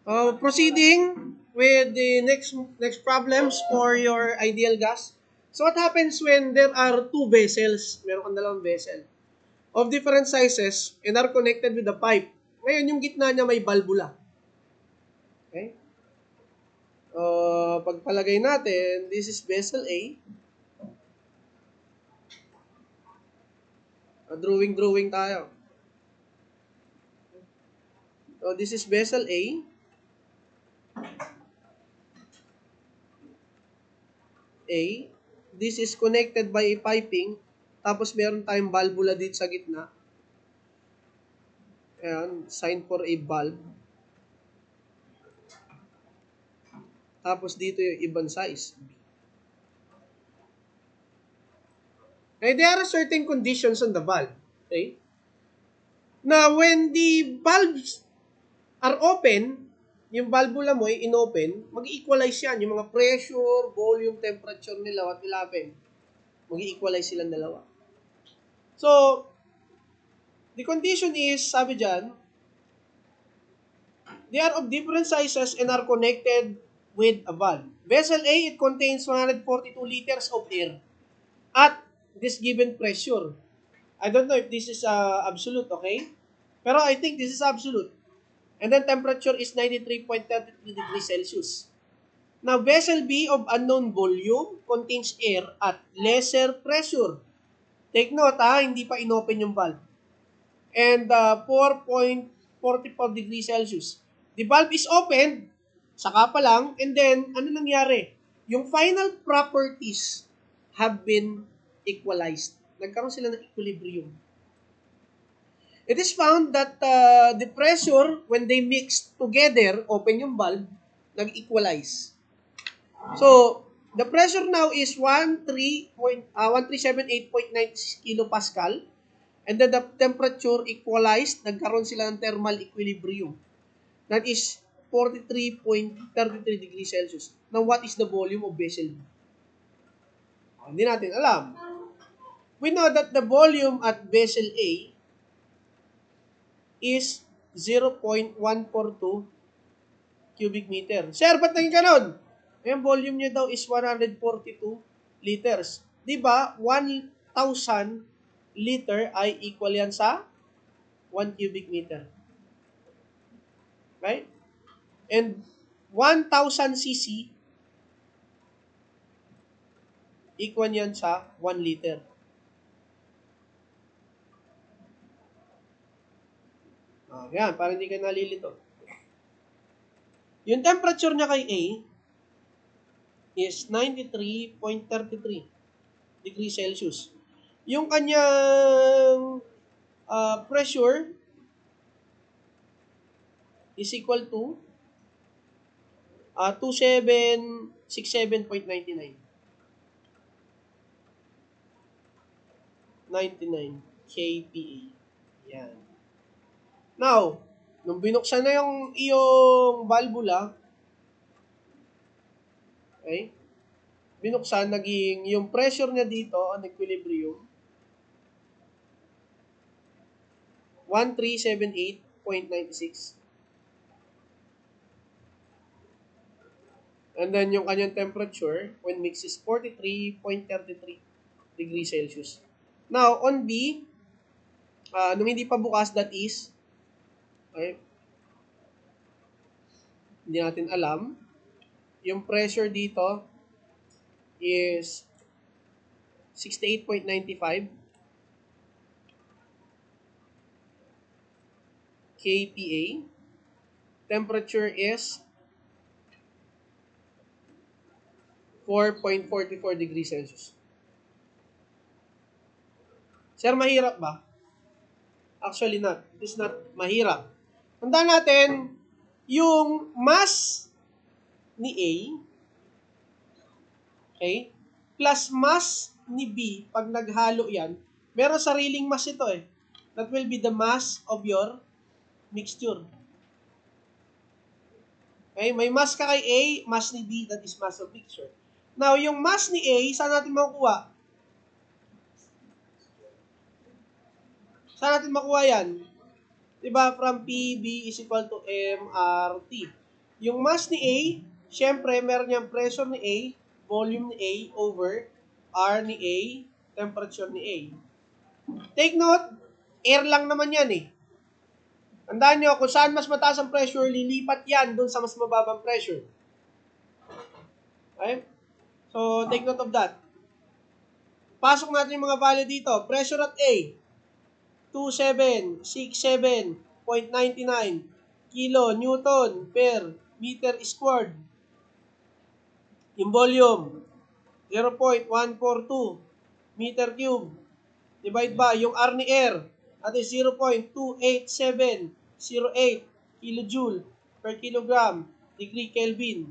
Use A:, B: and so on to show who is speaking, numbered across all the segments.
A: Proceeding with the next problems for your ideal gas. So what happens when there are two vessels, meron kang dalawang vessel, of different sizes and are connected with a pipe. Ngayon, yung gitna niya may valvula. Okay? Pagpalagay natin, this is vessel A. Drawing tayo. So this is vessel A. A. This is connected by a piping. Tapos meron tayong valvula dito sa gitna. Ayan, sign for a valve. Tapos dito yung ibang size. Okay, there are certain conditions on the valve. Okay? Now, when the valves are open, yung valvula mo ay inopen, mag-equalize yan. Yung mga pressure, volume, temperature nila, what will happen? Mag-equalize silang dalawa. So, the condition is, sabi dyan, they are of different sizes and are connected with a valve. Vessel A, it contains 142 liters of air at this given pressure. I don't know if this is absolute, okay? Pero I think this is absolute. And then temperature is 93.33 degrees Celsius. Now, vessel B of unknown volume contains air at lesser pressure. Take note hindi pa inopen yung valve. And 4.44 degrees Celsius. The valve is opened, saka pa lang, and then, ano nangyari? Yung final properties have been equalized. Nagkaroon sila ng equilibrium. It is found that the pressure, when they mix together, open yung valve, nag-equalize. So, the pressure now is 1378.96 kilopascal, and then the temperature equalized, nagkaroon sila ng thermal equilibrium. That is 43.33 degrees Celsius. Now, what is the volume of vessel B? Hindi natin alam. We know that the volume at vessel A is 0.142 cubic meter. Sir, ba't naging ganon? Yung volume niya daw is 142 liters. Di ba? 1,000 liter ay equal yan sa 1 cubic meter. Right? And 1,000 cc equal yan sa 1 liter. Yan, para hindi ka nalilito. Yung temperature niya kay A is 93.33 degrees Celsius. Yung kanyang pressure is equal to 2767.99. 99 kPa. Yan. Now, nung binuksan na yung iyong valvula, okay, binuksan, naging yung pressure niya dito, ang equilibrium, 1378.96. And then yung kanyang temperature, when mixed, is 43.33 degrees Celsius. Now, on B, nung hindi pa bukas, that is, okay, hindi natin alam. Yung pressure dito is 68.95 kPa. Temperature is 4.44 degrees Celsius. Sir, mahirap ba? Actually not. It is not mahirap. Tandaan natin, yung mass ni A, okay, plus mass ni B, pag naghalo yan, meron sariling mass ito eh. That will be the mass of your mixture. Okay, may mass ka kay A, mass ni B, that is mass of mixture. Now, yung mass ni A, saan natin makukuha? Saan natin makuha yan? Diba, from PB is equal to MRT. Yung mass ni A, syempre, meron niyang pressure ni A, volume ni A over R ni A, temperature ni A. Take note, air lang naman yan eh. Tandaan nyo, kung saan mas mataas ang pressure, lilipat yan dun sa mas mababang pressure. Okay? So, take note of that. Pasok natin yung mga value dito. Pressure at A, 2767.99 kilo Newton per meter squared. Yung volume, 0.142 meter cube. Divide by yung R ni air, at is 0.28708 kilojoule per kilogram degree Kelvin.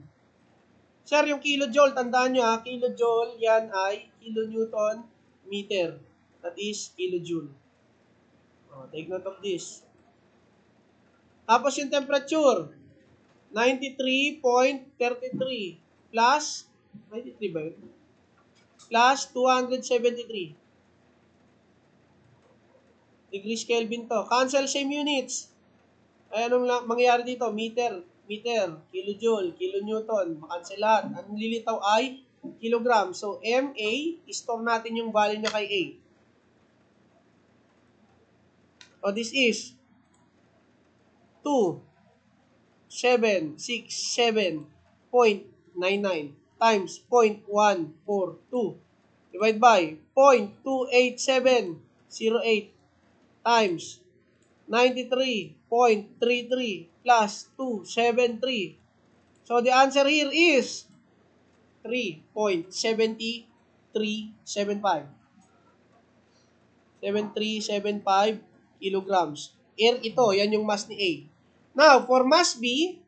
A: Sir, yung kilojoule, tandaan nyo ha, kilojoule, yan ay kilonewton meter. That is kilojoule. Take note of this. Tapos yung temperature, 93.33 plus, 93 ba yun? Plus 273 degrees Kelvin to. Cancel same units. Ay, anong mangyayari dito? Meter, kilojoule, kilonewton, makancel lahat. Ang lilitaw ay kilogram. So, MA, store natin yung value niya kay A. O, this is 2767.99 times 0.142 divide by 0.28708 times 93.33 plus 273. So the answer here is 3.7375. 7375 kilograms. Air ito, yan yung mass ni A. Now, for mass B,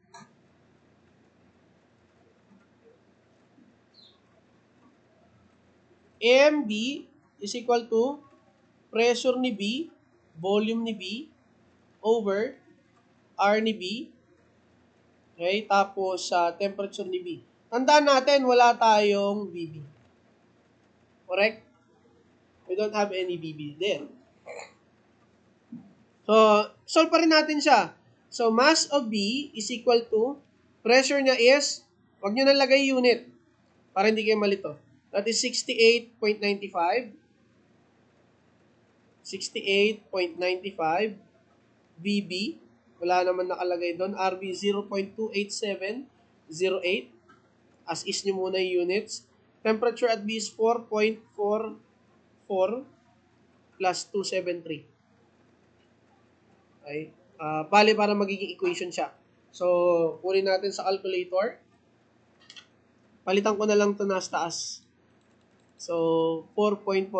A: MB is equal to pressure ni B, volume ni B, over R ni B, okay, tapos temperature ni B. Tandaan natin, wala tayong BB. Correct? We don't have any BB there. So, solve pa rin natin siya. So, mass of B is equal to, pressure niya is, wag nyo nang lagay unit, para hindi kayo malito. That is 68.95. 68.95 BB. Wala naman nakalagay doon. RB 0.28708. As is nyo muna yung units. Temperature at B is 4.44 plus 273. Okay. Bali para magiging equation siya. So, kunin natin sa calculator. Palitan ko na lang ito nasa taas. So, 4.44.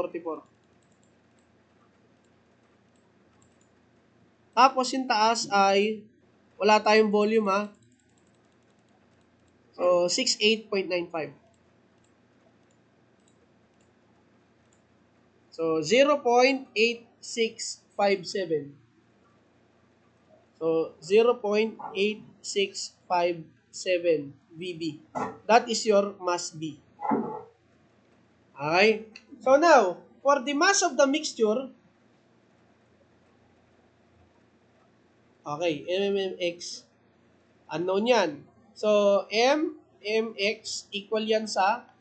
A: Tapos yung taas ay, wala tayong volume ha. So, 68.95. So, 0.8657. So, 0.8657 VB. That is your mass B. Okay? So, now, for the mass of the mixture, okay, MMX, unknown yan. So, MMX equal yan sa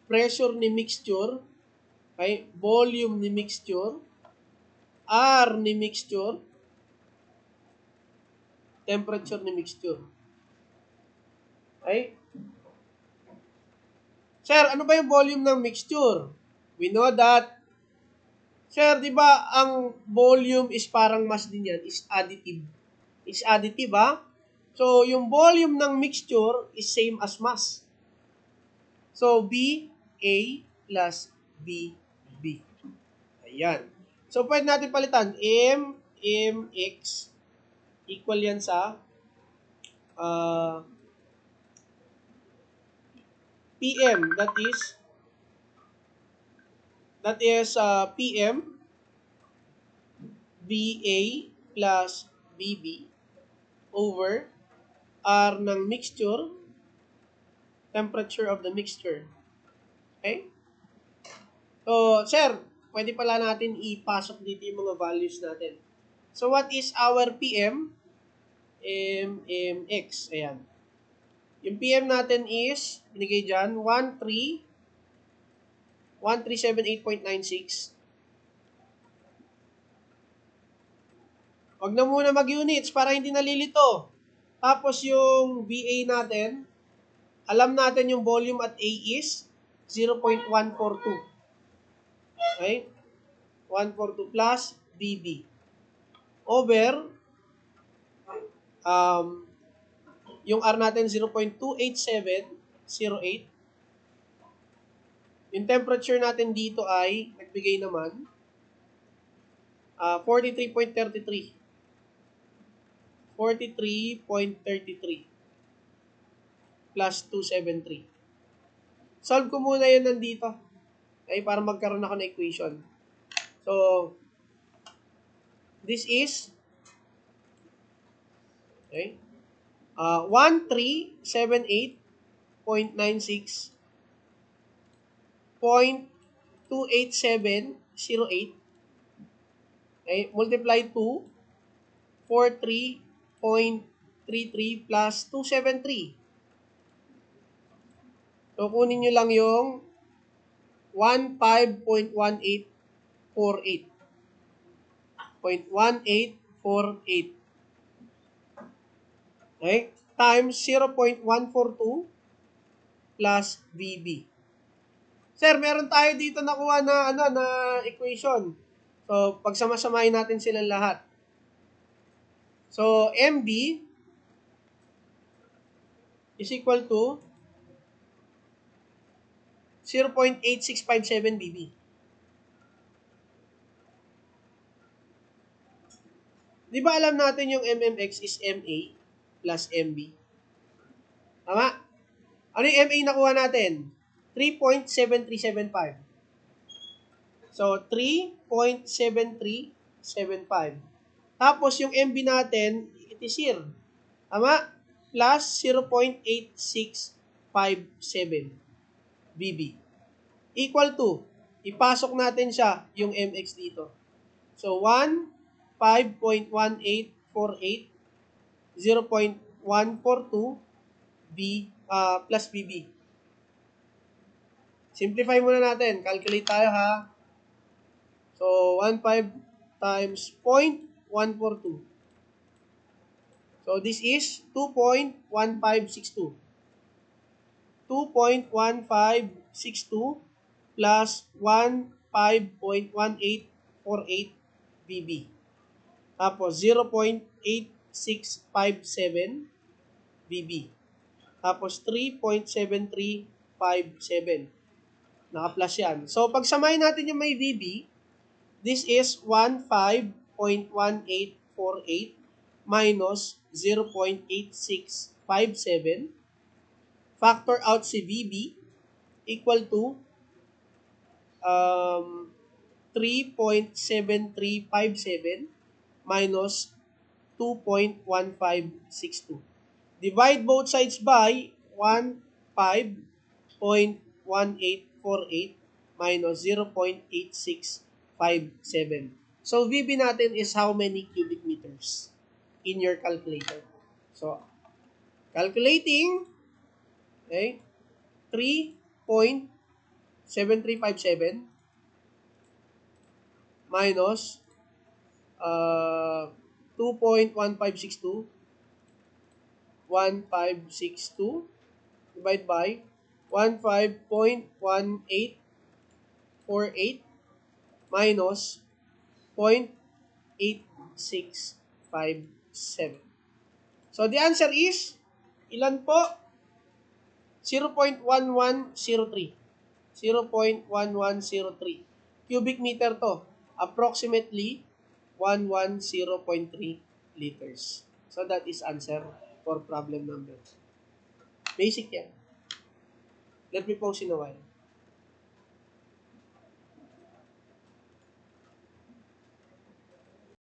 A: pressure ni mixture, okay, volume ni mixture, R ni mixture, temperature ni mixture. Okay? Sir, ano ba yung volume ng mixture? We know that, sir, di ba ang volume is parang mass din yan, is additive. Is additive, ha? So, yung volume ng mixture is same as mass. So, B, A plus B, B. Ayan. So, pwede natin palitan. M, X equal yan sa PM. That is PM BA plus BB over R ng mixture, temperature of the mixture. Okay? So, sir, pwede pala natin ipasok dito yung mga values natin. So, what is our PM? MX. Ayan. Yung PM natin is, binigay dyan, 1378.96. Huwag na muna mag-units para hindi nalilito. Tapos yung VA natin, alam natin yung volume at A is 0.142. Okay? 142 plus VB. Over, yung R natin 0.28708. Yung temperature natin dito ay, nagbigay naman, 43.33. 43.33 plus 273. Solve ko muna yun nandito. Okay, para magkaroon ako ng equation. So, this is, okay, 1378.96 0.28708, okay, multiply to 43.33 plus 273. So, kunin nyo lang yung 15.1848. 0.1848. Okay? Times 0.142 plus VB. Sir, meron tayo dito nakuha na equation. So, pagsama-samahin natin silang lahat. So, MB is equal to 0.8657 BB. Di ba alam natin yung MMX is MA plus MB? Tama? Ano yung MA nakuha natin? 3.7375. So, 3.7375. Tapos, yung MB natin, it is here. Tama? Plus 0.8657 BB. Equal to, ipasok natin siya, yung MX dito. So, 5.1848, 0.142 B plus BB. Simplify muna natin. Calculate tayo ha. So, 1.5 times 0.142. So, this is 2.1562. 2.1562 plus 15.1848 BB. Tapos, 0.8657 BB. Tapos, 3.7357. Naka-plus yan. So, pagsamahin natin yung may VB, this is 15.1848 minus 0.8657. Factor out si VB equal to 3.7357 minus 2.1562. Divide both sides by 15.1848 minus 0.8657. So, VB natin is how many cubic meters in your calculator. So, calculating, okay, 3.7357 minus 2.1562 divide by 15.1848 minus 0.8657. So, the answer is, ilan po? 0.1103. 0.1103. Cubic meter to. Approximately 110.3 liters. So, that is answer for problem number. Basic yan. Let me pause in a while.